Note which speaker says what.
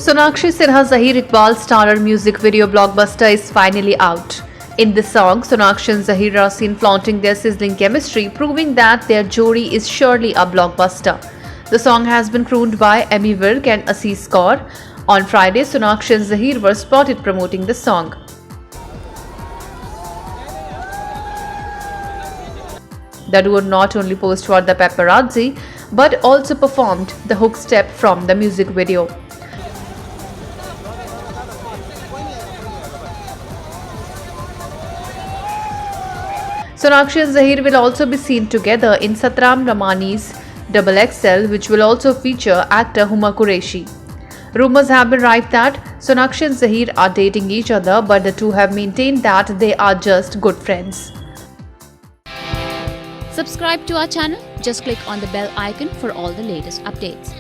Speaker 1: Sonakshi Sinha-Zaheer Iqbal starrer music video Blockbuster is finally out. In this song, Sonakshi and Zaheer are seen flaunting their sizzling chemistry, proving that their jodi is surely a blockbuster. The song has been crooned by Emmy Virk and Assis Kaur. On Friday, Sonakshi and Zaheer were spotted promoting the song. The duo not only posed for the paparazzi, but also performed the hook step from the music video. Sonakshi and Zaheer will also be seen together in Satram Ramani's XXL, which will also feature actor Huma Qureshi. Rumors have been rife that Sonakshi and Zaheer are dating each other, but the two have maintained that they are just good friends.
Speaker 2: Subscribe to our channel. Just click on the bell icon for all the latest updates.